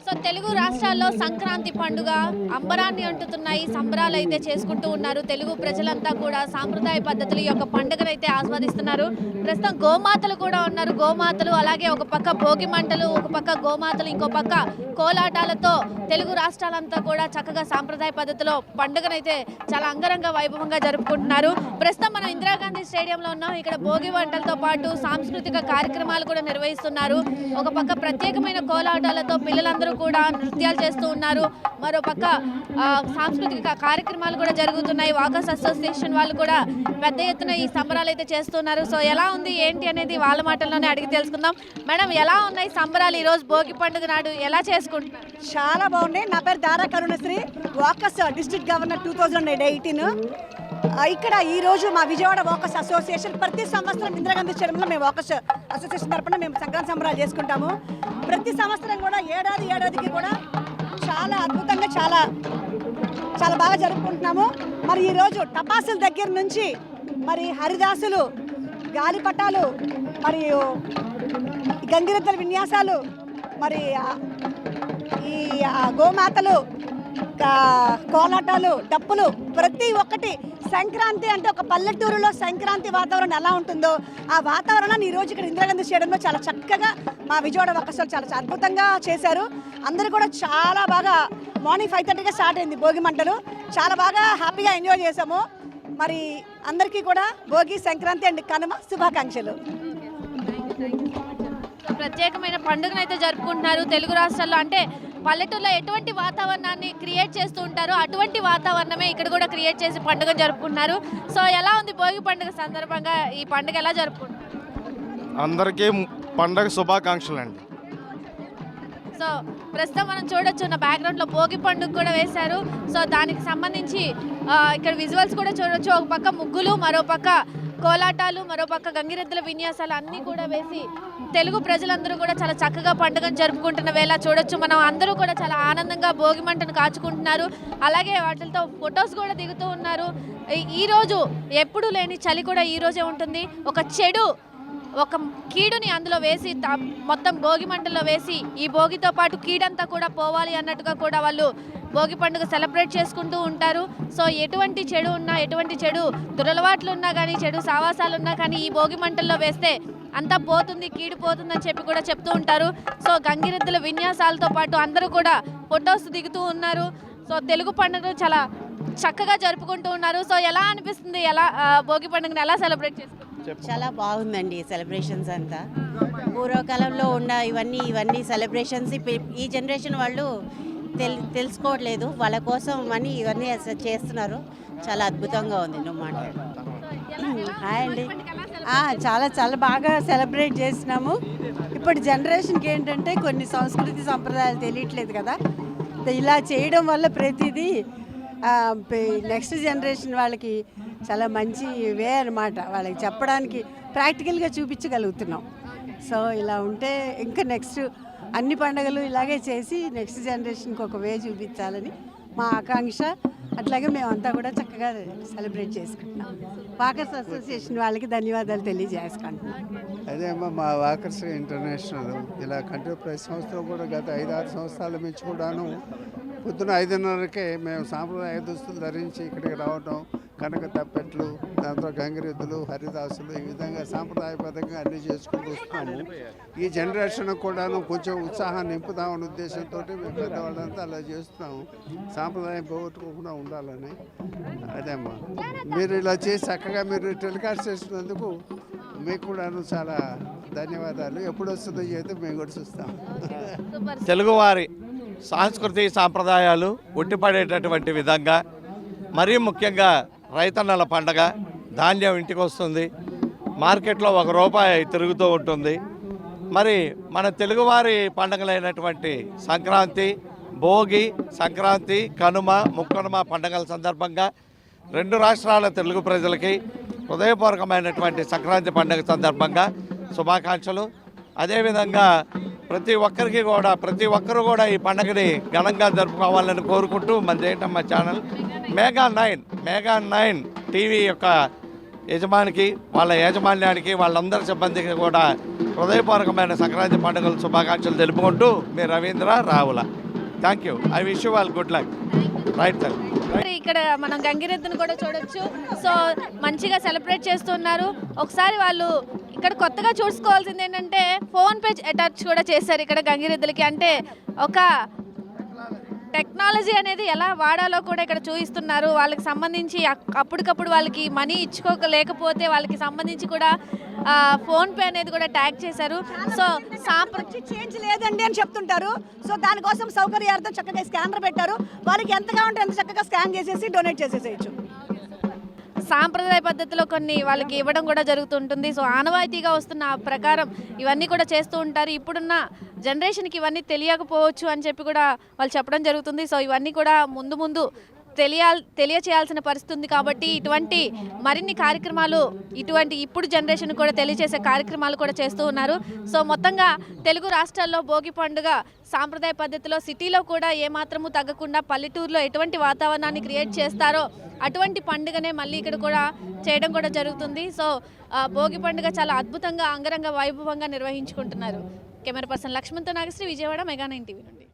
So Telugu రాష్ట్రాల్లో సంక్రాంతి పండుగ అంబరాన్ని అంటుతున్నాయి. సంబరాలు అయితే చేసుకుంటూ ఉన్నారు. తెలుగు ప్రజలంతా కూడా సాంప్రదాయ పద్ధతులు ఈ యొక్క పండుగను అయితే ఆస్వాదిస్తున్నారు. ప్రస్తుతం గోమాతలు కూడా ఉన్నారు. గోమాతలు అలాగే ఒక పక్క భోగి మంటలు, ఒక పక్క గోమాతలు, ఇంకో పక్క కోలాటాలతో తెలుగు రాష్ట్రాలంతా కూడా చక్కగా సాంప్రదాయ పద్ధతిలో పండుగనైతే చాలా అంగరంగ వైభవంగా జరుపుకుంటున్నారు. ప్రస్తుతం మనం ఇందిరాగాంధీ స్టేడియంలో ఉన్నాం. ఇక్కడ భోగి వంటలతో పాటు సాంస్కృతిక కార్యక్రమాలు కూడా నిర్వహిస్తున్నారు. ఒక పక్క ప్రత్యేకమైన కోలాటాలతో పిల్లలందరూ కూడా నృత్యాలు చేస్తూ ఉన్నారు. మరో పక్క సాంస్కృతిక కార్యక్రమాలు కూడా జరుగుతున్నాయి. వాకర్స్ అసోసియేషన్ వాళ్ళు కూడా పెద్ద ఎత్తున ఈ సంబరాలు అయితే చేస్తున్నారు. సో ఎలా ఉంది ఏంటి అనేది వాళ్ళ మాటల్లోనే అడిగి తెలుసుకుందాం. మేడం, ఎలా ఉన్నాయి సంబరాలు ఈరోజు భోగి పండుగ నాడు ఎలా చేసుకుంటున్నారు? చాలా బాగున్నాయి. నా పేరు దారా కరుణశ్రీ, వాకర్స్ డిస్ట్రిక్ట్ గవర్నర్ 2018. ఇక్కడ ఈరోజు మా విజయవాడ వాకర్స్ అసోసియేషన్ ప్రతి సంవత్సరం ఇందిరాగాంధీ స్టేడియంలో మేము వాకర్స్ అసోసియేషన్ తరఫున మేము సంక్రాంతి సంబరాలు చేసుకుంటాము. ప్రతి సంవత్సరం కూడా ఏడాదికి కూడా చాలా అద్భుతంగా చాలా చాలా బాగా జరుపుకుంటున్నాము. మరి ఈరోజు టపాసుల దగ్గర నుంచి మరి హరిదాసులు, గాలిపటాలు, మరియు గంగిరెద్దుల విన్యాసాలు, మరి ఈ గోమాతలు, కోలాటాలు, డప్పులు, ప్రతి ఒక్కటి సంక్రాంతి అంటే ఒక పల్లెటూరులో సంక్రాంతి వాతావరణం ఎలా ఉంటుందో ఆ వాతావరణాన్ని ఈరోజు ఇక్కడ ఇందిరాగాంధీ స్టేడియంలో చాలా చక్కగా మా విజయవాడ వర్కర్స్ చాలా అద్భుతంగా చేశారు. అందరూ కూడా చాలా బాగా మార్నింగ్ 5:30గా స్టార్ట్ అయింది భోగి మంటలు. చాలా బాగా హ్యాపీగా ఎంజాయ్ చేసాము. మరి అందరికీ కూడా భోగి, సంక్రాంతి అండ్ కనుమ శుభాకాంక్షలు. ప్రత్యేకమైన పండుగను అయితే జరుపుకుంటున్నారు తెలుగు రాష్ట్రాల్లో. అంటే పల్లెటూరులో ఎటువంటి వాతావరణాన్ని క్రియేట్ చేస్తూ ఉంటారో అటువంటి వాతావరణమే ఇక్కడ కూడా క్రియేట్ చేసి పండుగ జరుపుకుంటున్నారు. సో ఎలా ఉంది భోగి పండుగ సందర్భంగా ఈ పండుగ ఎలా జరుపుకుంటారు? అందరికీ పండుగ శుభాకాంక్షలు అండి. సో ప్రస్తుతం మనం చూడొచ్చు, నా బ్యాక్గ్రౌండ్లో భోగి పండుగ కూడా వేశారు. సో దానికి సంబంధించి ఇక్కడ విజువల్స్ కూడా చూడొచ్చు. ఒక పక్క ముగ్గులు, మరో పక్క కోలాటాలు, మరో పక్క గంగిరెద్దుల విన్యాసాలు అన్నీ కూడా వేసి తెలుగు ప్రజలందరూ కూడా చాలా చక్కగా పండుగను జరుపుకుంటున్న వేళ చూడొచ్చు. మనం అందరూ కూడా చాలా ఆనందంగా భోగి మంటను కాచుకుంటున్నారు. అలాగే వాటితో ఫొటోస్ కూడా దిగుతూ ఉన్నారు. ఈరోజు ఎప్పుడు లేని చలి కూడా ఈరోజే ఉంటుంది. ఒక కీడుని అందులో వేసి మొత్తం భోగి మంటల్లో వేసి ఈ భోగితో పాటు కీడంతా కూడా పోవాలి అన్నట్టుగా కూడా వాళ్ళు భోగి పండుగ సెలబ్రేట్ చేసుకుంటూ ఉంటారు. సో ఎటువంటి చెడు ఉన్నా, ఎటువంటి చెడు దురలవాట్లు ఉన్నా కానీ, చెడు సావాసాలు ఉన్నా కానీ ఈ భోగి మంటల్లో వేస్తే అంతా పోతుంది, కీడు పోతుందని చెప్పి కూడా చెప్తూ ఉంటారు. సో గంగిరెద్దుల విన్యాసాలతో పాటు అందరూ కూడా ఫొటోస్ దిగుతూ ఉన్నారు. సో తెలుగు పండుగ చాలా చక్కగా జరుపుకుంటూ ఉన్నారు. సో ఎలా అనిపిస్తుంది, ఎలా భోగి పండుగను ఎలా సెలబ్రేట్ చేసుకుంటారు? చాలా బాగుందండి సెలబ్రేషన్స్ అంతా. పూర్వకాలంలో ఉన్న ఇవన్నీ సెలబ్రేషన్స్ ఈ జనరేషన్ వాళ్ళు తెలుసుకోవట్లేదు. వాళ్ళ కోసం ఇవన్నీ చేస్తున్నారు. చాలా అద్భుతంగా ఉంది. నువ్వు మాట్లాడు. హాయ్ అండి. చాలా చాలా బాగా సెలబ్రేట్ చేసినాము. ఇప్పుడు జనరేషన్కి ఏంటంటే కొన్ని సంస్కృతి సంప్రదాయాలు తెలియట్లేదు కదా. ఇలా చేయడం వల్ల ప్రతిదీ నెక్స్ట్ జనరేషన్ వాళ్ళకి చాలా మంచి వే అన్నమాట. వాళ్ళకి చెప్పడానికి ప్రాక్టికల్గా చూపించగలుగుతున్నాం. సో ఇలా ఉంటే ఇంకా నెక్స్ట్ అన్ని పండుగలు ఇలాగే చేసి నెక్స్ట్ జనరేషన్కి ఒక వే చూపించాలని మా ఆకాంక్ష. అట్లాగే మేమంతా కూడా చక్కగా సెలబ్రేట్ చేసుకుంటున్నాం. వాకర్స్ అసోసియేషన్ వాళ్ళకి ధన్యవాదాలు తెలియజేసుకుంటున్నాం. అదే అమ్మా, మా వాకర్స్ ఇంటర్నేషనల్ ఇలా కంటిన్యూ ప్రతి సంవత్సరం కూడా గత 5-6 సంవత్సరాల నుంచి కూడాను పొద్దున 5:30కే మేము సాంప్రదాయ దుస్తులు ధరించి ఇక్కడికి రావటం, కనక తప్పెట్లు, దాంతో గంగిరెద్దులు, హరిదాసులు, ఈ విధంగా సాంప్రదాయబద్ధంగా అన్నీ చేసుకుంటూ వస్తున్నాము. ఈ జనరేషన్ కూడాను కొంచెం ఉత్సాహాన్ని నింపుదామనే ఉద్దేశంతో మేము పెద్దవాళ్ళంతా అలా చేస్తున్నాము. సాంప్రదాయం పోగొట్టుకోకుండా ఉండాలని. అదేమ్మా, మీరు ఇలా చేసి చక్కగా మీరు టెలికాస్ట్ చేసినందుకు మీకు కూడాను చాలా ధన్యవాదాలు. ఎప్పుడు వస్తుందో అయితే మేము కూడా చూస్తాం. తెలుగువారి సాంస్కృతిక సాంప్రదాయాలు ఉట్టిపడేటటువంటి విధంగా, మరీ ముఖ్యంగా రైతన్నల పండగ, ధాన్యం ఇంటికి వస్తుంది, మార్కెట్లో ₹1 తిరుగుతూ ఉంటుంది. మరి మన తెలుగువారి పండుగలైనటువంటి సంక్రాంతి, భోగి, సంక్రాంతి, కనుమ, ముక్కనుమ పండుగల సందర్భంగా 2 రాష్ట్రాల తెలుగు ప్రజలకి హృదయపూర్వకమైనటువంటి సంక్రాంతి పండుగ సందర్భంగా శుభాకాంక్షలు. అదేవిధంగా ప్రతి ఒక్కరు కూడా ఈ పండుగని ఘనంగా జరుపుకోవాలని కోరుకుంటూ, మన ఛానల్ మెగా 9 టీవీ యొక్క యజమానికి, వాళ్ళ యాజమాన్యానికి, వాళ్ళందరి సిబ్బందికి కూడా హృదయపూర్వకమైన సంక్రాంతి పండుగల శుభాకాంక్షలు తెలుపుకుంటూ మీ Ravindra Ravula. Thank you. I wish you all good luck. Right sir. మరి ఇక్కడ మనం గంగిరెద్దును కూడా చూడొచ్చు. సో మంచిగా సెలబ్రేట్ చేస్తున్నారు. ఒకసారి వాళ్ళు ఇక్కడ కొత్తగా చూసుకోవాల్సింది ఏంటంటే ఫోన్ పే అటాచ్ కూడా చేశారు ఇక్కడ గంగిరెద్దులకి. అంటే ఒక టెక్నాలజీ అనేది ఎలా వాడాలో కూడా ఇక్కడ చూపిస్తున్నారు. వాళ్ళకి సంబంధించి అప్పటికప్పుడు వాళ్ళకి మనీ ఇచ్చుకోలేకపోతే వాళ్ళకి సంబంధించి కూడా ఫోన్ పే అనేది కూడా ట్యాగ్ చేశారు. సో చేంజ్ లేదండి అని చెప్తుంటారు. సో దానికోసం సౌకర్యార్థం చక్కగా స్కానర్ పెట్టారు. వాళ్ళకి ఎంత కావాలంటే ఎంత చక్కగా స్కాన్ చేసేసి డొనేట్ చేసేసేయచ్చు. సాంప్రదాయ పద్ధతిలో కొన్ని వాళ్ళకి ఇవ్వడం కూడా జరుగుతుంటుంది. సో ఆనవాయితీగా వస్తున్న ప్రకారం ఇవన్నీ కూడా చేస్తూ ఉంటారు. ఇప్పుడున్న జనరేషన్కి ఇవన్నీ తెలియకపోవచ్చు అని చెప్పి కూడా వాళ్ళు చెప్పడం జరుగుతుంది. సో ఇవన్నీ కూడా ముందు ముందు తెలియచేయాల్సిన పరిస్థితి ఉంది. కాబట్టి ఇటువంటి మరిన్ని కార్యక్రమాలు ఇప్పుడు జనరేషన్ కూడా తెలియజేసే కార్యక్రమాలు కూడా చేస్తూ ఉన్నారు. సో మొత్తంగా తెలుగు రాష్ట్రాల్లో భోగి పండుగ సాంప్రదాయ పద్ధతిలో సిటీలో కూడా ఏమాత్రము తగ్గకుండా పల్లెటూరులో ఎటువంటి వాతావరణాన్ని క్రియేట్ చేస్తారో అటువంటి పండుగనే మళ్ళీ ఇక్కడ కూడా చేయడం కూడా జరుగుతుంది. సో భోగి పండుగ చాలా అద్భుతంగా అంగరంగ వైభవంగా నిర్వహించుకుంటున్నారు. కెమెరా పర్సన్ లక్ష్మణ్తో నాగశ్రీ, విజయవాడ, మెగా 9 టీవీ నుండి.